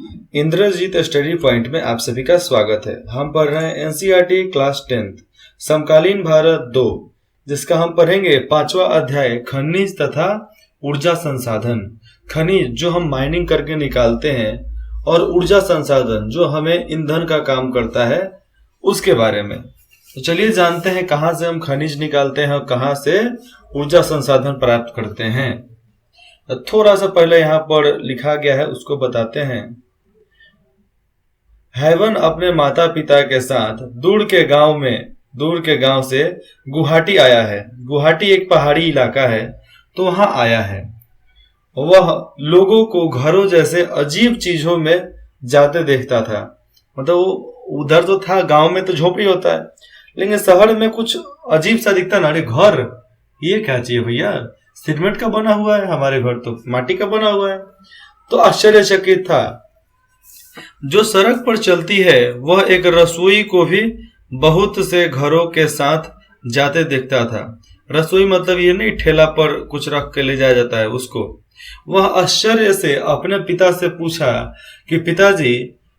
Indrajit study point में आप सभी का स्वागत है। हम पढ़ रहे हैं एनसीईआरटी क्लास 10 समकालीन भारत 2, जिसका हम पढ़ेंगे 5वां अध्याय खनिज तथा ऊर्जा संसाधन। खनिज जो हम माइनिंग करके निकालते हैं और ऊर्जा संसाधन जो हमें ईंधन का काम करता है, उसके बारे में। तो चलिए जानते हैं कहाँ से हम खनिज निकालते हैं और कहाँ से ऊर्जा संसाधन प्राप्त करते हैं। थोड़ा सा पहले यहाँ पर लिखा गया है, उसको बताते हैं। हेवन अपने माता पिता के साथ दूर के गांव से गुवाहाटी आया है। गुवाहाटी एक पहाड़ी इलाका है, तो वहां आया है। वह लोगों को घरों जैसे अजीब चीजों में जाते देखता था। मतलब वो उधर तो था, गांव में तो झोपड़ी होता है, लेकिन शहर में कुछ अजीब सा दिखता ना। अरे घर, ये क्या चाहिए भैया, सीमेंट का बना हुआ है, हमारे घर तो माटी का बना हुआ है। तो आश्चर्यचकित था। जो सड़क पर चलती है वह एक रसोई को भी बहुत से घरों के साथ जाते देखता था। रसोई मतलब ये नहीं ठेला पर कुछ रख के ले जाया जाता है उसको। वह आश्चर्य से अपने पिता से पूछा कि पिताजी,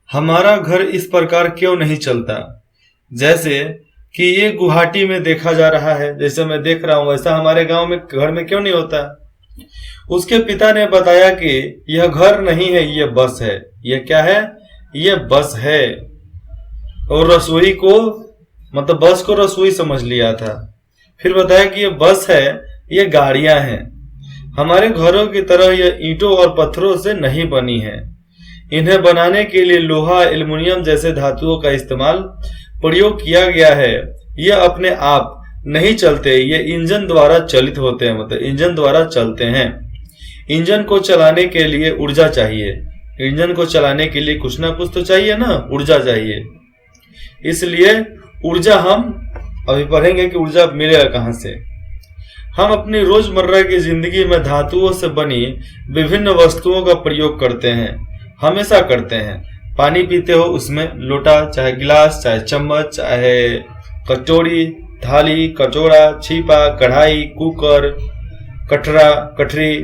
हमारा घर इस प्रकार क्यों नहीं चलता, जैसे कि ये गुवाहाटी में देखा जा रहा है। जैसे मैं देख रहा हूं वैसा हमारे गांव में घर में क्यों नहीं होता। उसके पिता ने बताया कि यह घर नहीं है, यह बस है। यह क्या है? यह बस है। और रसोई को मतलब बस को रसोई समझ लिया था। फिर बताया कि यह बस है, यह गाड़ियां हैं। हमारे घरों की तरह यह ईंटों और पत्थरों से नहीं बनी है। इन्हें बनाने के लिए लोहा, एल्युमिनियम जैसे धातुओं का प्रयोग किया गया है। यह अपने आप नहीं चलते, ये इंजन द्वारा चलित होते हैं, मतलब इंजन द्वारा चलते हैं। इंजन को चलाने के लिए ऊर्जा चाहिए। इंजन को चलाने के लिए कुछ ना कुछ तो चाहिए ना, ऊर्जा चाहिए। इसलिए ऊर्जा हम अभी पढ़ेंगे कि ऊर्जा मिलेगा कहां से। हम अपनी रोजमर्रा की जिंदगी में धातुओं से बनी विभिन्न वस्तुओं का प्रयोग करते हैं, हमेशा करते हैं। पानी पीते हो, उसमें लोटा, चाहे गिलास, चाहे चम्मच, चाहे कटोरी, थाली, कटोरा, छीपा, कढ़ाई, कुकर, कटरा, कटरी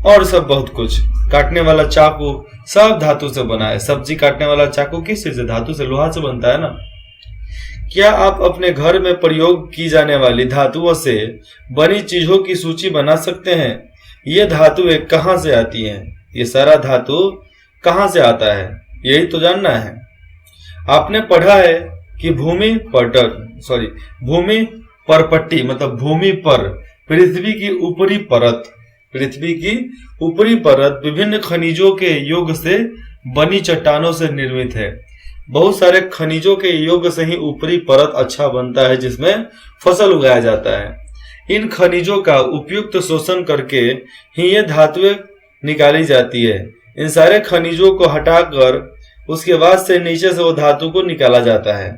और सब बहुत कुछ। काटने वाला चाकू सब धातु से बना है। सब्जी काटने वाला चाकू किस चीज से? धातु से, लोहा से बनता है ना। क्या आप अपने घर में प्रयोग की जाने वाली धातुओं से बनी चीजों की सूची बना सकते हैं? ये धातुएं कहाँ से आती हैं? ये सारा धातु कहाँ से आता है, यही तो जानना है। आपने पढ़ा है कि भूमि परपट्टी मतलब भूमि पर पृथ्वी की ऊपरी परत विभिन्न खनिजों के योग से बनी चट्टानों से निर्मित है। बहुत सारे खनिजों के योग से ही ऊपरी परत अच्छा बनता है, जिसमें फसल उगाया जाता है। इन खनिजों का उपयुक्त शोषण करके ही ये धातुएं निकाली जाती है। इन सारे खनिजों को हटाकर उसके बाद से नीचे से वो धातु को निकाला जाता है।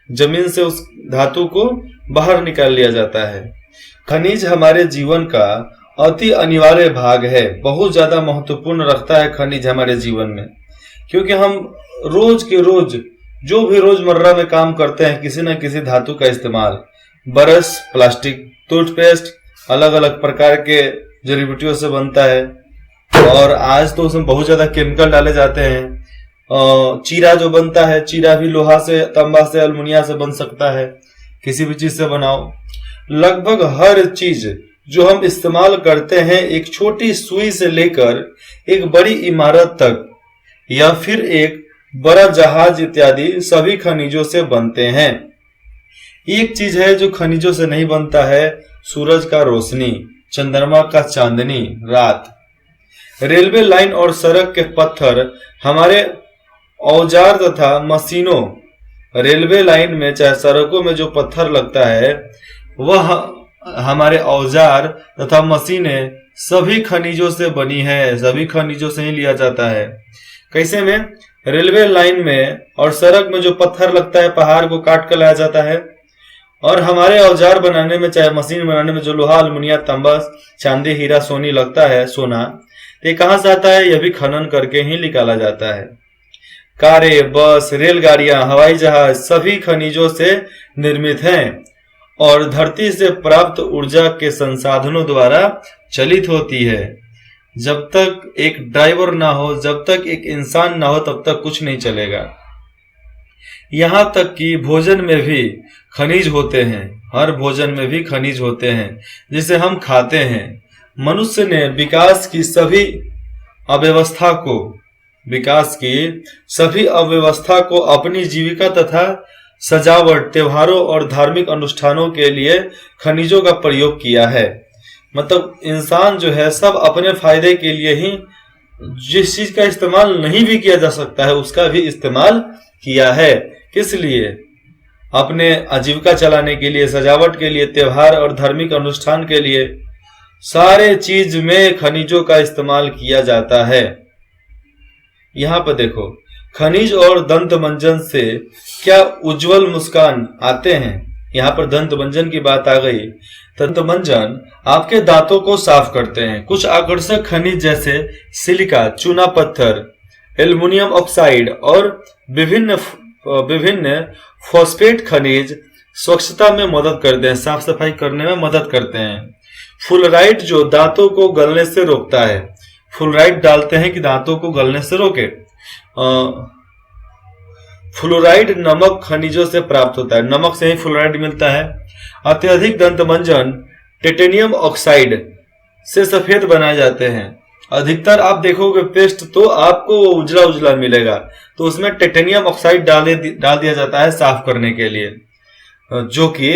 जमीन से उस धातु को बाहर निकाल लिया जाता है। खनिज हमारे जीवन का अति अनिवार्य भाग है। बहुत ज्यादा महत्वपूर्ण रखता है खनिज हमारे जीवन में, क्योंकि हम रोज के रोज जो भी रोजमर्रा में काम करते हैं, किसी न किसी धातु का इस्तेमाल। ब्रश, प्लास्टिक, टूथपेस्ट अलग अलग प्रकार के जड़ी बूटियों से बनता है, और आज तो उसमें बहुत ज्यादा केमिकल डाले जाते हैं। चीरा जो बनता है, चीरा भी लोहा से, तांबा से, अल्मुनिया से बन सकता है। किसी भी चीज से बनाओ। लगभग हर चीज जो हम इस्तेमाल करते हैं, एक छोटी सुई से लेकर एक बड़ी इमारत तक या फिर एक बड़ा जहाज इत्यादि सभी खनिजों से बनते हैं। एक चीज है जो खनिजों से नहीं बनता है, सूरज का रोशनी, चंद्रमा का चांदनी, रात। रेलवे लाइन और सड़क के पत्थर हमारे औजार तथा मशीनों, रेलवे लाइन में चाहे सड़कों में जो पत्थर लगता है, वह हमारे औजार तथा मशीनें सभी खनिजों से बनी है। सभी खनिजों से ही लिया जाता है। कैसे में? रेलवे लाइन में और सड़क में जो पत्थर लगता है, पहाड़ को काट कर लाया जाता है। और हमारे औजार बनाने में, चाहे मशीन बनाने में जो लोहा, अल्मुनिया, तांबा, चांदी, हीरा, सोनी लगता है, सोना, ये कहां से आता है? यह भी खनन करके ही निकाला जाता है। कारें, बस, रेलगाड़ियां, हवाई जहाज सभी खनिजों से निर्मित हैं और धरती से प्राप्त ऊर्जा के संसाधनों द्वारा चलित होती है। जब तक एक ड्राइवर ना हो, जब तक एक इंसान ना हो, तब तक कुछ नहीं चलेगा। यहां तक कि भोजन में भी खनिज होते हैं, हर भोजन में भी खनिज होते हैं जिसे हम खाते हैं। मनुष्य ने विकास की सभी अव्यवस्था को अपनी जीविका तथा सजावट, त्योहारों और धार्मिक अनुष्ठानों के लिए खनिजों का प्रयोग किया है। मतलब इंसान जो है सब अपने फायदे के लिए ही, जिस चीज का इस्तेमाल नहीं भी किया जा सकता है उसका भी इस्तेमाल किया है। किस लिए? अपने आजीविका चलाने के लिए, सजावट के लिए, त्योहार और धार्मिक अनुष्ठान के लिए, सारे चीज में खनिजों का इस्तेमाल किया जाता है। यहाँ पर देखो, खनिज और दंत मंजन से क्या उज्जवल मुस्कान आते हैं। यहाँ पर दंत मंजन की बात आ गई। दंत मंजन आपके दांतों को साफ करते हैं। कुछ आकर्षक खनिज जैसे सिलिका, चूना पत्थर, एल्युमिनियम ऑक्साइड और विभिन्न फॉस्फेट खनिज स्वच्छता में मदद करते हैं, साफ सफाई करने में मदद करते हैं। फ्लोराइड जो दांतों को गलने से रोकता है। फ्लोराइड डालते हैं कि दांतों को गलने से रोके। फ्लोराइड नमक खनिजों से प्राप्त होता है, नमक से ही फ्लोराइड मिलता है। अत्यधिक दंत मंजन टिटेनियम ऑक्साइड से सफेद बनाए जाते हैं। अधिकतर आप देखोगे पेस्ट तो आपको वो उजला उजला मिलेगा, तो उसमें टिटेनियम ऑक्साइड डाल दिया जाता है साफ करने के लिए, जो कि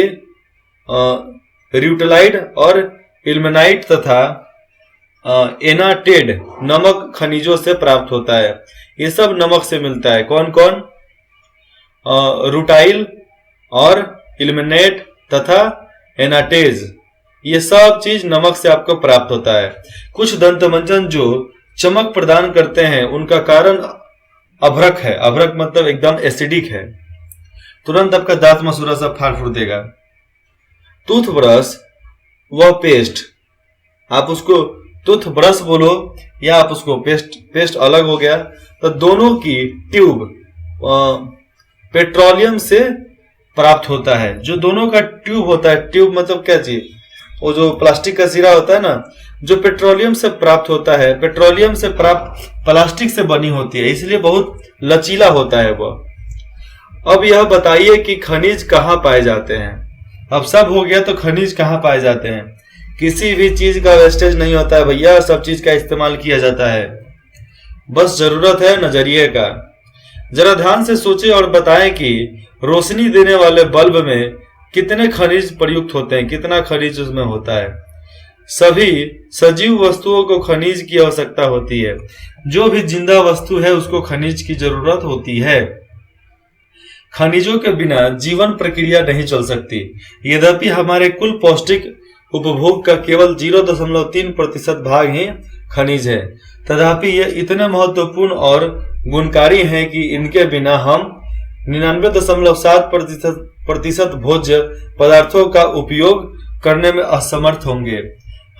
र्यूटेलाइड और इल्मेनाइट तथा एनाटेड नमक खनिजों से प्राप्त होता है। ये सब नमक से मिलता है। कौन कौन? रूटाइल और इल्मेनेट तथा एनाटेज, ये सब चीज नमक से आपको प्राप्त होता है। कुछ दंत मंजन जो चमक प्रदान करते हैं उनका कारण अभ्रक है। अभ्रक मतलब एकदम एसिडिक है, तुरंत आपका दांत मसूरा सब फाड़ फूड़ देगा। टूथब्रश व पेस्ट, आप उसको टूथब्रश बोलो या आप उसको पेस्ट अलग हो गया, तो दोनों की ट्यूब पेट्रोलियम से प्राप्त होता है। जो दोनों का ट्यूब होता है, ट्यूब मतलब क्या चीज, वो जो प्लास्टिक का सिरा होता है ना, जो पेट्रोलियम से प्राप्त होता है, पेट्रोलियम से प्राप्त प्लास्टिक से बनी होती है, इसलिए बहुत लचीला होता है वह। अब यह बताइए कि खनिज कहाँ पाए जाते हैं। अब सब हो गया, तो खनिज कहाँ पाए जाते हैं? किसी भी चीज का वेस्टेज नहीं होता है भैया, सब चीज का इस्तेमाल किया जाता है, बस जरूरत है नजरिए का। जरा ध्यान से सोचें और बताएं कि रोशनी देने वाले बल्ब में कितने खनिज प्रयुक्त होते हैं, कितना खनिज उसमें होता है। सभी सजीव वस्तुओं को खनिज की आवश्यकता होती है। जो भी जिंदा वस्तु है उसको खनिज की जरूरत होती है। खनिजों के बिना जीवन प्रक्रिया नहीं चल सकती। यद्यपि हमारे कुल पौष्टिक उपभोग का केवल 0.3% भाग ही खनिज है, तथापि ये इतने महत्वपूर्ण और गुणकारी हैं कि इनके बिना हम 99.7% भोज्य पदार्थों का उपयोग करने में असमर्थ होंगे।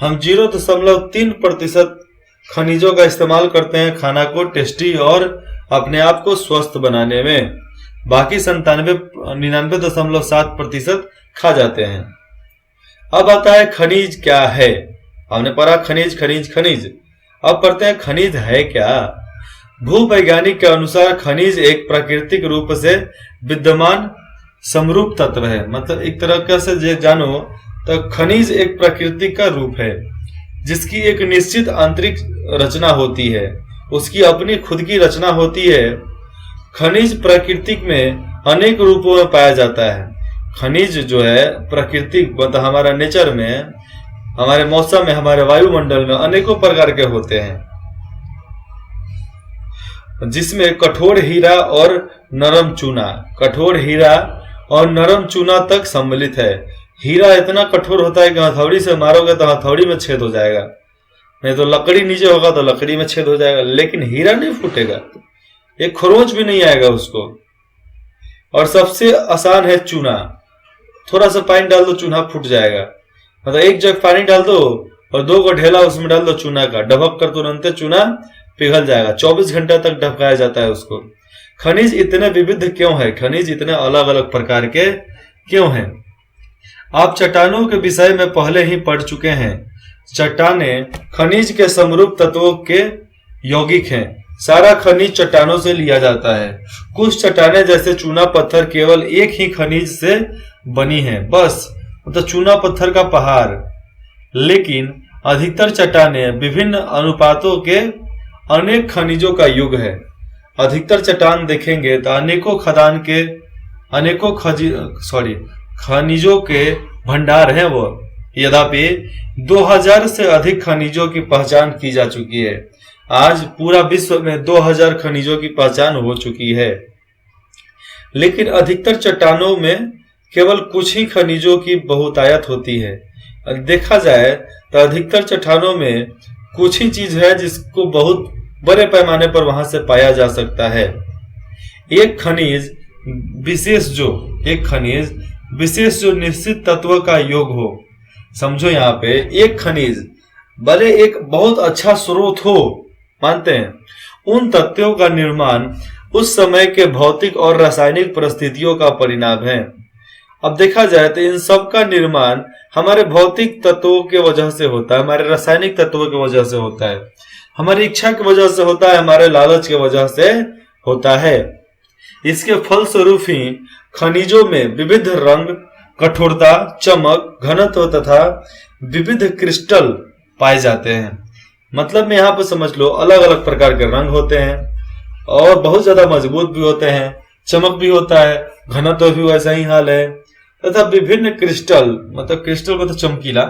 हम 0.3% खनिजों का इस्तेमाल करते हैं खाना को टेस्टी और अपने आप को स्वस्थ बनाने में। बाकी 99.7% खा जाते हैं। अब आता है खनिज क्या है। हमने पढ़ा खनिज खनिज खनिज, अब पढ़ते हैं खनिज है क्या। भूवैज्ञानिक के अनुसार खनिज एक प्राकृतिक रूप से विद्यमान समरूप तत्व है। मतलब एक तरह से जानो तो खनिज एक प्राकृतिक का रूप है जिसकी एक निश्चित आंतरिक रचना होती है, उसकी अपनी खुद की रचना होती है। खनिज प्राकृतिक में अनेक रूपों में पाया जाता है। खनिज जो है प्राकृतिक मतलब हमारा नेचर में, हमारे मौसम में, हमारे वायुमंडल में अनेकों प्रकार के होते हैं, जिसमें कठोर हीरा और नरम चूना, कठोर हीरा और नरम चूना तक सम्मिलित है। हीरा इतना कठोर होता है कि हथौड़ी से मारोगे तो हथौड़ी में छेद हो जाएगा, नहीं तो लकड़ी नीचे होगा तो लकड़ी में छेद हो जाएगा, लेकिन हीरा नहीं फूटेगा, एक खरोंच भी नहीं आएगा उसको। और सबसे आसान है चूना, थोड़ा सा पानी डाल दो चूना फूट जाएगा। मतलब एक जग पानी डाल दो और 2 को ढेला उसमें डाल दो चूना का, ढबक कर तुरंत चूना पिघल जाएगा। 24 घंटा तक ढबकाया जाता है उसको। खनिज इतने विविध क्यों है, खनिज इतने अलग अलग प्रकार के क्यों हैं? आप चट्टानों के विषय में पहले ही पढ़ चुके हैं। चट्टानें खनिज के समरूप तत्वों के यौगिक हैं। सारा खनिज चट्टानों से लिया जाता है। कुछ चट्टानें जैसे चूना पत्थर केवल एक ही खनिज से बनी है, बस मतलब चूना पत्थर का पहाड़। लेकिन अधिकतर चट्टानें विभिन्न अनुपातों के अनेक खनिजों का युग है। अधिकतर चट्टान देखेंगे तो अनेकों खनिजों के भंडार हैं वो। यद्यपि 2000 से अधिक खनिजों की पहचान की जा चुकी है। आज पूरा विश्व में 2000 खनिजों की पहचान हो चुकी है। लेकिन अधिकतर चट्टानों में केवल कुछ ही खनिजों की बहुतायत होती है। देखा जाए तो अधिकतर चट्टानों में कुछ ही चीज है जिसको बहुत बड़े पैमाने पर वहां से पाया जा सकता है। एक खनिज विशेष जो निश्चित तत्व का योग हो। समझो यहाँ पे एक खनिज भले एक बहुत अच्छा स्रोत हो, मानते हैं, उन तत्वों का निर्माण उस समय के भौतिक और रासायनिक परिस्थितियों का परिणाम है। अब देखा जाए तो इन सब का निर्माण हमारे भौतिक तत्वों के वजह से होता है, हमारे रासायनिक तत्वों की वजह से होता है, हमारी इच्छा की वजह से होता है, हमारे लालच की वजह से होता है। इसके फलस्वरूप ही खनिजों में विविध रंग, कठोरता, चमक, घनत्व तथा विविध क्रिस्टल पाए जाते हैं। मतलब में यहाँ पर समझ लो अलग अलग प्रकार के रंग होते हैं और बहुत ज्यादा मजबूत भी होते हैं, चमक भी होता है, घनत्व भी वैसा ही हाल है, तथा विभिन्न क्रिस्टल, मतलब क्रिस्टल को तो चमकीला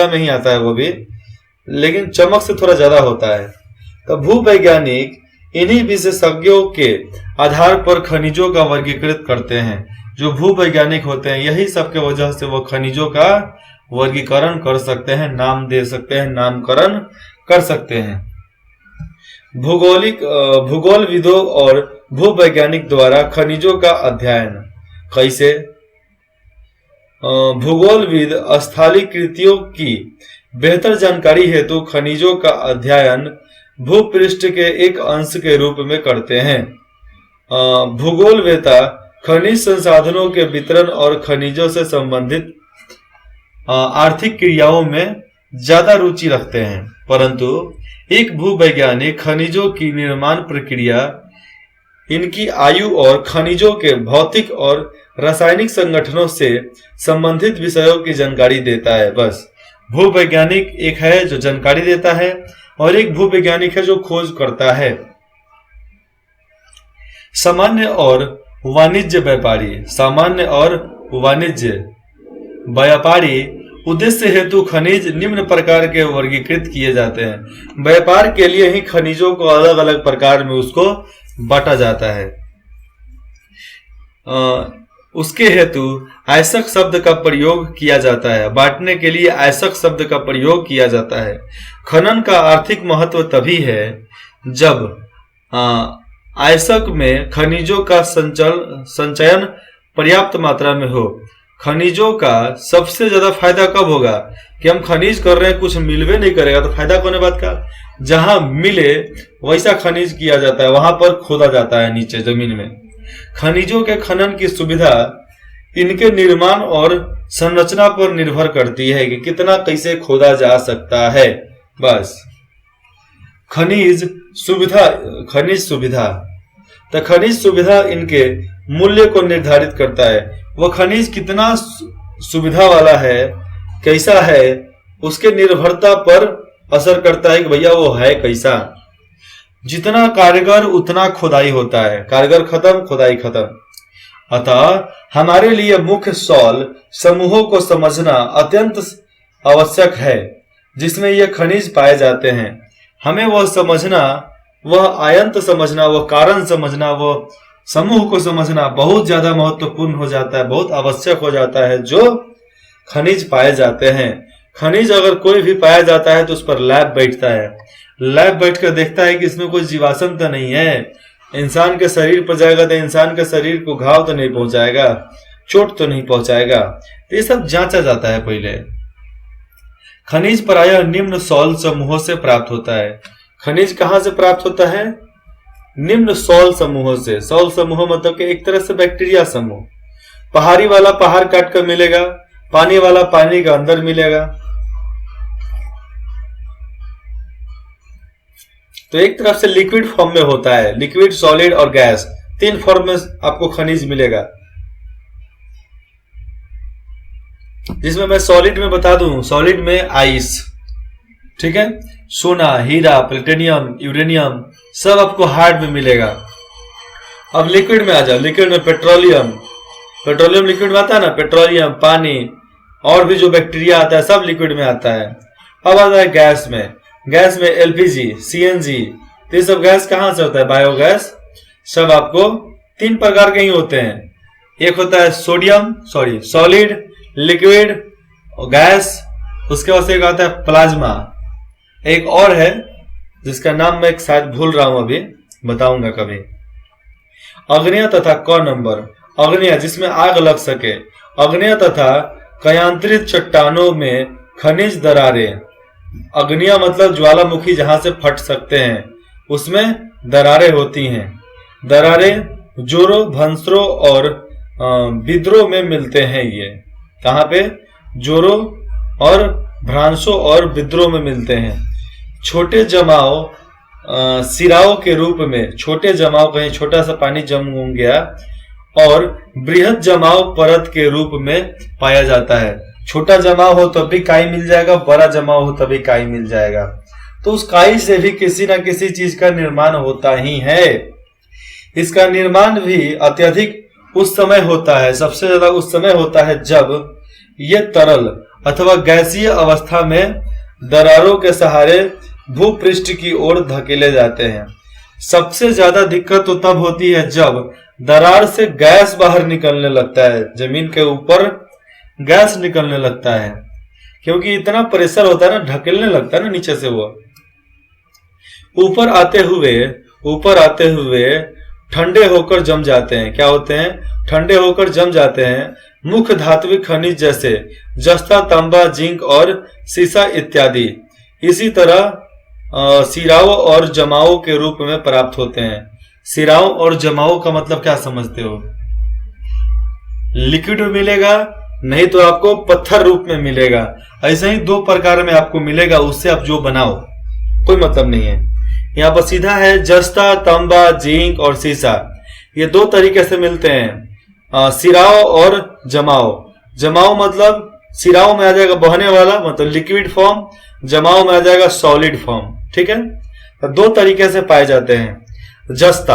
में ही आता है वो भी, लेकिन चमक से थोड़ा ज्यादा होता है। तो भूवैज्ञानिक इन्हीं विशेषज्ञों के आधार पर खनिजों का वर्गीकृत करते हैं। जो भूवैज्ञानिक होते हैं यही सब के वजह से वो खनिजों का वर्गीकरण कर सकते हैं, नाम दे सकते हैं, नामकरण कर सकते हैं। भूगोलविदों और भूवैज्ञानिक द्वारा खनिजों का अध्ययन कैसे? भूगोलविद स्थलीकृतियों की बेहतर जानकारी हेतु खनिजों का अध्ययन भूपृष्ठ के एक अंश के रूप में करते हैं। भूगोलवेत्ता खनिज संसाधनों के वितरण और खनिजों से संबंधित आर्थिक क्रियाओं में ज्यादा रुचि रखते हैं, परंतु एक भूवैज्ञानिक खनिजों की निर्माण प्रक्रिया, इनकी आयु और खनिजों के भौतिक और रासायनिक संगठनों से संबंधित विषयों की जानकारी देता है। बस भूवैज्ञानिक एक है जो जानकारी देता है और एक भूवैज्ञानिक है जो खोज करता है। सामान्य और वाणिज्य व्यापारी उद्देश्य हेतु खनिज निम्न प्रकार के वर्गीकृत किए जाते हैं। व्यापार के लिए ही खनिजों को अलग अलग प्रकार में उसको बांटा जाता है। उसके हेतु आयसक शब्द का प्रयोग किया जाता है। बांटने के लिए आयसक शब्द का प्रयोग किया जाता है। खनन का आर्थिक महत्व तभी है जब आयसक में खनिजों का संचयन पर्याप्त मात्रा में हो। खनिजों का सबसे ज्यादा फायदा कब होगा कि हम खनिज कर रहे हैं, कुछ मिलवे नहीं करेगा तो फायदा कौन है बात का? जहां मिले वैसा खनिज किया जाता है, वहां पर खोदा जाता है नीचे जमीन में। खनिजों के खनन की सुविधा इनके निर्माण और संरचना पर निर्भर करती है कि कितना कैसे खोदा जा सकता है। बस खनिज सुविधा इनके मूल्य को निर्धारित करता है। वह खनिज कितना सुविधा वाला है, कैसा है, उसके निर्भरता पर असर करता है कि भैया वो है कैसा। जितना कारगर उतना खुदाई होता है, कारगर खत्म, खुदाई खत्म। अतः हमारे लिए मुख्य सॉल समूहों को समझना अत्यंत आवश्यक है जिसमें ये खनिज पाए जाते हैं। हमें वह समझना, वह आयंत समझना, वह कारण समझना, वह समूह को समझना बहुत ज्यादा महत्वपूर्ण हो जाता है, बहुत आवश्यक हो जाता है जो खनिज पाए जाते हैं। खनिज अगर कोई भी पाया जाता है तो उस पर लैब बैठता है, लैब बैठकर देखता है कि इसमें कोई जीवाश्म तो नहीं है, इंसान के शरीर पर जाएगा तो इंसान के शरीर को घाव तो नहीं पहुंचाएगा, चोट तो नहीं पहुंचाएगा, तो ये सब जांचा जाता है पहले। खनिज प्रायः निम्न सॉल समूहों से प्राप्त होता है। खनिज कहां से प्राप्त होता है? निम्न सॉल समूहों से। सॉल समूह मतलब कि एक तरह से बैक्टीरिया समूह। पहाड़ी वाला पहाड़ काट कर मिलेगा, पानी वाला पानी के अंदर मिलेगा, तो एक तरफ से लिक्विड फॉर्म में होता है, लिक्विड, सॉलिड और गैस, 3 फॉर्म में आपको खनिज मिलेगा। जिसमें मैं सॉलिड में बता दूं, सॉलिड में आइस, ठीक है, सोना, हीरा, प्लेटिनियम, यूरेनियम सब आपको हार्ड में मिलेगा। अब लिक्विड में आ जाओ, लिक्विड में पेट्रोलियम, पेट्रोलियम लिक्विड में आता है ना, पेट्रोलियम, पानी और भी जो बैक्टीरिया आता है सब लिक्विड में आता है। अब आता है गैस में, गैस में एलपीजी, सीएनजी, तो ये सब गैस कहां से होता है, बायोगैस, सब आपको 3 प्रकार के ही होते हैं। एक होता है सॉलिड, लिक्विड और गैस, उसके बाद एक आता है प्लाज्मा, एक और है जिसका नाम मैं शायद भूल रहा हूं, अभी बताऊंगा कभी। अग्नेय तथा क नंबर, अग्नेय जिसमें आग लग सके, अग्नेय तथा कयांतरित चट्टानों में खनिज दरारें, अग्निया मतलब ज्वालामुखी जहां से फट सकते हैं, उसमें दरारें होती हैं। दरारें जोरों, भंसरों और विद्रोह में मिलते हैं। ये कहां पे, जोरों और भ्रांसों और विद्रोह में मिलते हैं। छोटे जमाव सिराओं के रूप में, छोटे जमाव कहीं छोटा सा पानी जम गया, और बृहद जमाव परत के रूप में पाया जाता है। छोटा जमाव हो तब भी काई मिल जाएगा, बड़ा जमाव हो तभी काई मिल जाएगा। तो उस काई से भी किसी ना किसी चीज का निर्माण होता ही है। इसका निर्माण भी अत्यधिक उस समय होता है, सबसे ज्यादा उस समय होता है जब ये तरल अथवा गैसीय अवस्था में दरारों के सहारे भूपृष्ठ की ओर धकेले जाते हैं। सबसे ज्यादा दिक्कत तो तब होती है जब दरार से गैस बाहर निकलने लगता है, जमीन के ऊपर गैस निकलने लगता है, क्योंकि इतना प्रेशर होता है ना, ढकेलने लगता है ना नीचे से, वो ऊपर आते हुए ठंडे होकर जम जाते हैं। क्या होते हैं, ठंडे होकर जम जाते हैं। मुख्य धात्विक खनिज जैसे जस्ता, तांबा, जिंक और सीसा इत्यादि इसी तरह सिराओं और जमाओं के रूप में प्राप्त होते हैं। सिराओं और जमाओं का मतलब क्या समझते हो, लिक्विड में मिलेगा, नहीं तो आपको पत्थर रूप में मिलेगा। ऐसे ही 2 प्रकार में आपको मिलेगा, उससे आप जो बनाओ कोई मतलब नहीं है। यहाँ पर सीधा है जस्ता, तांबा, जिंक और सीसा, ये 2 तरीके से मिलते हैं, सिराओं और जमाओ। जमाओ मतलब सिराओं में आ जाएगा बहने वाला, मतलब लिक्विड फॉर्म, जमाओ में आ जाएगा सॉलिड फॉर्म, ठीक है। तो 2 तरीके से पाए जाते हैं। जस्ता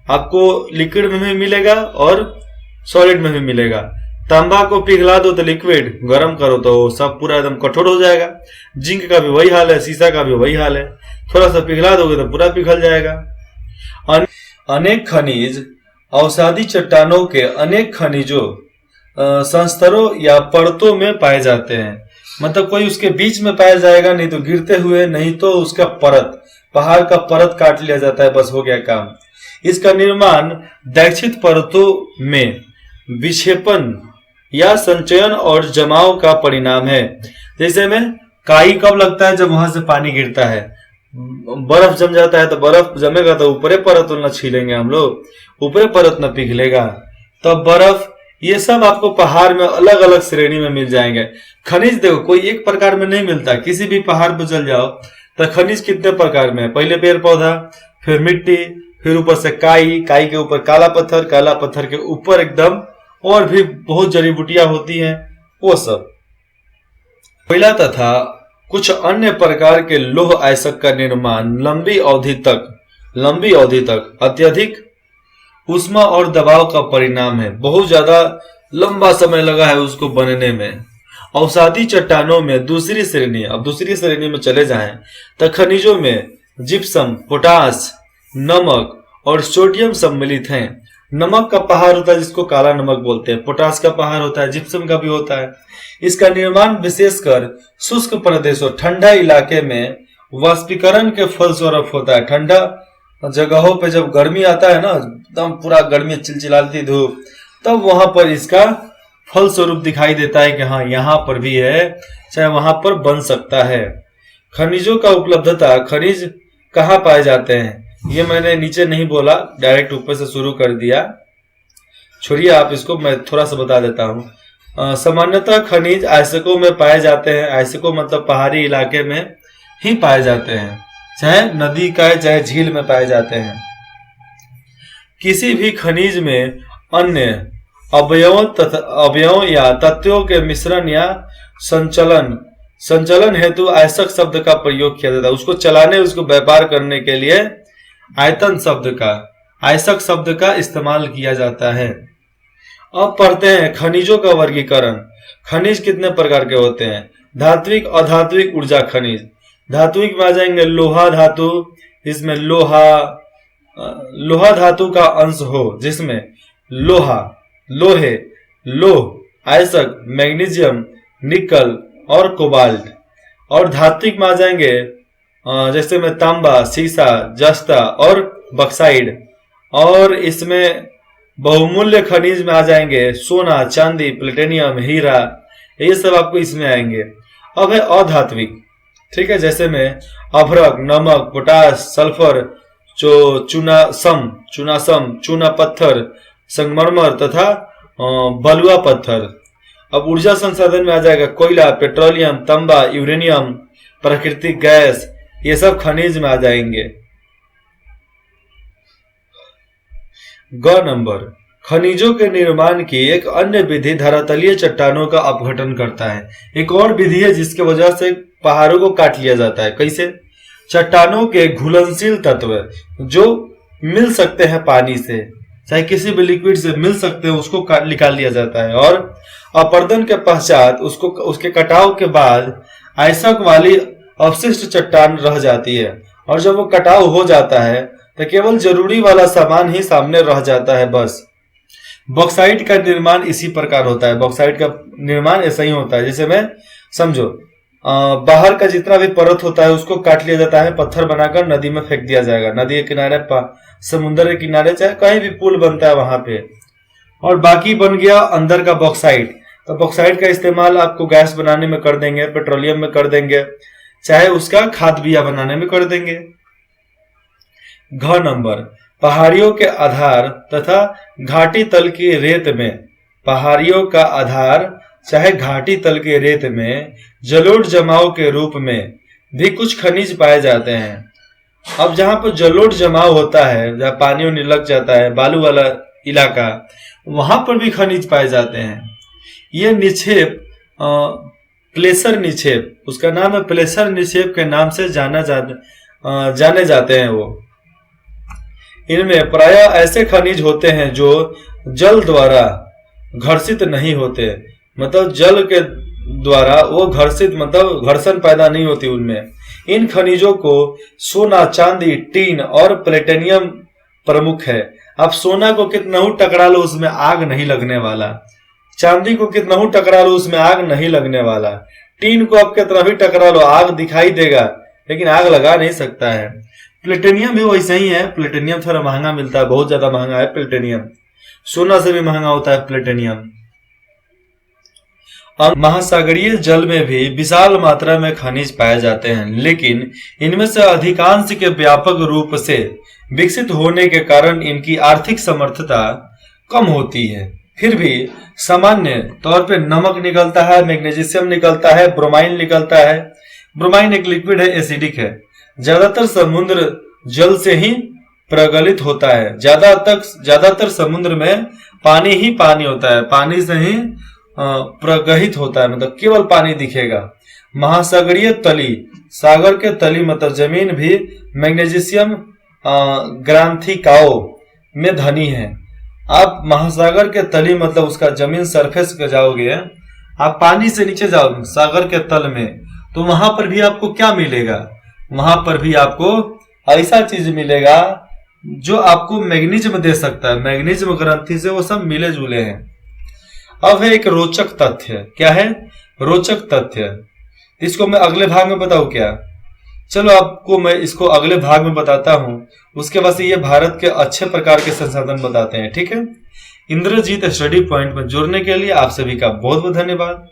आपको लिक्विड में भी मिलेगा और सॉलिड में भी मिलेगा। तांबा को पिघला दो तो लिक्विड, गर्म करो तो सब पूरा एकदम कठोर हो जाएगा। जिंक का भी वही हाल है, सीसा का भी वही हाल है, थोड़ा सा पिघला दोगे तो पूरा पिघल जाएगा। अनेक खनिज अवसादी चट्टानों के अनेक खनिजों संस्तरों या परतों में पाए जाते हैं। मतलब कोई उसके बीच में पाया जाएगा, नहीं तो गिरते हुए, नहीं तो उसका परत, पहाड़ का परत काट लिया जाता है, बस हो गया काम। इसका निर्माण दैक्षित परतों में विक्षेपण या संचयन और जमाव का परिणाम है। जैसे में काई कब लगता है, जब वहां से पानी गिरता है, बर्फ जम जाता है तो बर्फ जमेगा तो ऊपरे परत न छीलेंगे हम लोग, ऊपरे परत न पिघलेगा, तब बर्फ, ये सब आपको पहाड़ में अलग अलग श्रेणी में मिल जाएंगे। खनिज देखो कोई एक प्रकार में नहीं मिलता, किसी भी पहाड़ पर चल जाओ तो खनिज कितने प्रकार में है, पहले पेड़ पौधा, फिर मिट्टी, फिर ऊपर से काई, काई के ऊपर काला पत्थर, काला पत्थर के ऊपर एकदम और भी बहुत जड़ी बूटियां होती हैं, वो सब। कोयला तथा कुछ अन्य प्रकार के लौह अयस्क का निर्माण लंबी अवधि तक अत्यधिक ऊष्मा और दबाव का परिणाम है। बहुत ज्यादा लंबा समय लगा है उसको बनने में। अवसादी चट्टानों में दूसरी श्रेणी में चले जाएं तो खनिजों में जिप्सम, पोटास, नमक और सोडियम सम्मिलित हैं। नमक का पहाड़ होता है जिसको काला नमक बोलते हैं, पोटास का पहाड़ होता है, जिप्सम का भी होता है। इसका निर्माण विशेषकर शुष्क प्रदेशों, ठंडा इलाके में वाष्पीकरण के फलस्वरूप होता है। ठंडा जगहों पे जब गर्मी आता है ना, एकदम पूरा गर्मी चिलचिलाती धूप, तब वहां पर इसका फलस्वरूप दिखाई देता है कि हाँ यहाँ पर भी है, चाहे वहां पर बन सकता है। खनिजों का उपलब्धता, खनिज कहाँ पाए जाते हैं, ये मैंने नीचे नहीं बोला, डायरेक्ट ऊपर से शुरू कर दिया, छोड़िए आप इसको, मैं थोड़ा सा बता देता हूँ। सामान्यतः खनिज अयस्कों में पाए जाते हैं। अयस्कों मतलब पहाड़ी इलाके में ही पाए जाते हैं। चाहे नदी का चाहे झील में पाए जाते हैं। किसी भी खनिज में अन्य अवयव या तत्वों के मिश्रण या संचलन हेतु आयसक शब्द का प्रयोग किया जाता है। उसको चलाने, उसको व्यापार करने के लिए आयसक शब्द का इस्तेमाल किया जाता है। अब पढ़ते हैं खनिजों का वर्गीकरण। खनिज कितने प्रकार के होते हैं? धात्विक, अधात्विक, ऊर्जा खनिज। धात्विक में आ जाएंगे लोहा धातु, इसमें लोहा धातु का अंश हो, जिसमें लोहे, लौह, आयस्क, मैग्नीशियम, निकल और कोबाल्ट। और धात्विक में आ जाएंगे जैसे में तांबा, सीसा, जस्ता और बक्साइड। और इसमें बहुमूल्य खनिज में आ जाएंगे सोना, चांदी, प्लेटिनियम, हीरा, ये सब आपको इसमें आएंगे। अब है अधात्विक, ठीक है, जैसे में अभ्रक, नमक, पोटास, सल्फर, चूनासम, चूना पत्थर, संगमरमर तथा बलुआ पत्थर। अब ऊर्जा संसाधन में आ जाएगा कोयला, पेट्रोलियम, तांबा, यूरेनियम, प्राकृतिक गैस, ये सब खनिज में आ जाएंगे। ग नंबर, खनिजों के निर्माण की एक अन्य विधि धरातलीय चट्टानों का अपघटन करता है। एक और विधि है जिसके वजह से पहाड़ों को काट लिया जाता है। कैसे? चट्टानों के घुलनशील तत्व जो मिल सकते हैं पानी से, चाहे किसी भी लिक्विड से मिल सकते हैं, उसको निकाल लिया जाता है। और अपर्दन के पश्चात उसके कटाव के बाद आयसक वाली अवशिष्ट चट्टान रह जाती है। और जब वो कटाव हो जाता है तो केवल जरूरी वाला सामान ही सामने रह जाता है, बस। बॉक्साइट का निर्माण इसी प्रकार होता है। बॉक्साइट का निर्माण ऐसा ही होता है, जैसे में समझो बाहर का जितना भी परत होता है उसको काट लिया जाता है, पत्थर बनाकर नदी में फेंक दिया जाएगा। नदी के किनारे, समुद्र के किनारे, चाहे कहीं भी पुल बनता है वहां पे। और बाकी बन गया अंदर का बॉक्साइट। तो बॉक्साइट का इस्तेमाल आपको गैस बनाने में कर देंगे, पेट्रोलियम में कर देंगे, चाहे उसका खाद बिया बनाने में कर देंगे। घ नंबर, पहाड़ियों के आधार तथा घाटी तल की रेत में, पहाड़ियों का आधार चाहे घाटी तल के रेत में जलोढ़ जमाव के रूप में भी कुछ खनिज पाए जाते हैं। अब जहां पर जलोढ़ जमाव होता है, जहां पानी लग जाता है, बालू वाला इलाका, वहां पर भी खनिज पाए जाते हैं। ये निक्षेप प्लेसर निक्षेप, उसका नाम है प्लेसर निक्षेप के नाम से जाने जाते हैं। वो इनमें प्रायः ऐसे खनिज होते हैं जो जल द्वारा घर्षित नहीं होते, मतलब जल के द्वारा वो घर्षित, मतलब घर्षण पैदा नहीं होती उनमें। इन खनिजों को सोना, चांदी, टीन और प्लेटिनियम प्रमुख है। अब सोना को कितना टकरा लो उसमें आग नहीं लगने वाला, चांदी को कितना टकरा लो उसमें आग नहीं लगने वाला, टीन को आप कितना भी टकरा लो आग दिखाई देगा लेकिन आग लगा नहीं सकता है। प्लेटिनियम भी वैसे ही है। प्लेटिनियम थोड़ा महंगा मिलता है, बहुत ज्यादा महंगा है प्लेटिनियम, सोना से भी महंगा होता है प्लेटिनियम। अब महासागरीय जल में भी विशाल मात्रा में खनिज पाए जाते हैं, लेकिन इनमें से अधिकांश के व्यापक रूप से विकसित होने के कारण इनकी आर्थिक समर्थता कम होती है। फिर भी सामान्य तौर पे नमक निकलता है, मैग्नीशियम निकलता है, ब्रोमाइन निकलता है। ब्रोमाइन एक लिक्विड है, एसिडिक है, ज्यादातर समुद्र जल से ही प्रगलित होता है। ज्यादातर समुद्र में पानी ही पानी होता है, पानी से ही प्रगहित होता है, मतलब केवल पानी दिखेगा। महासागरीय तली, सागर के तली मतलब जमीन भी मैग्नीशियम ग्रांथिकाओं में धनी है। आप महासागर के तली मतलब उसका जमीन सरफेस पे जाओगे, आप पानी से नीचे जाओगे सागर के तल में, तो वहां पर भी आपको क्या मिलेगा? वहां पर भी आपको ऐसा चीज मिलेगा जो आपको मैग्नीशियम दे सकता है। मैग्नीशियम ग्रंथि से वो सब मिले जुले हैं। अब है एक रोचक तथ्य। क्या है? रोचक तथ्य। इसको मैं अगले भाग में बताऊं क्या? चलो आपको मैं इसको अगले भाग में बताता हूं। उसके बाद ये भारत के अच्छे प्रकार के संसाधन बताते हैं, ठीक है। इंद्रजीत स्टडी पॉइंट में जुड़ने के लिए आप सभी का बहुत बहुत धन्यवाद।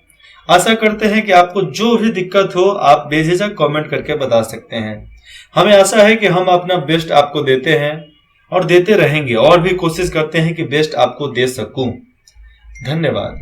आशा करते हैं कि आपको जो भी दिक्कत हो आप बेझिझक कमेंट करके बता सकते हैं। हमें आशा है कि हम अपना बेस्ट आपको देते हैं और देते रहेंगे, और भी कोशिश करते हैं कि बेस्ट आपको दे सकूं। धन्यवाद।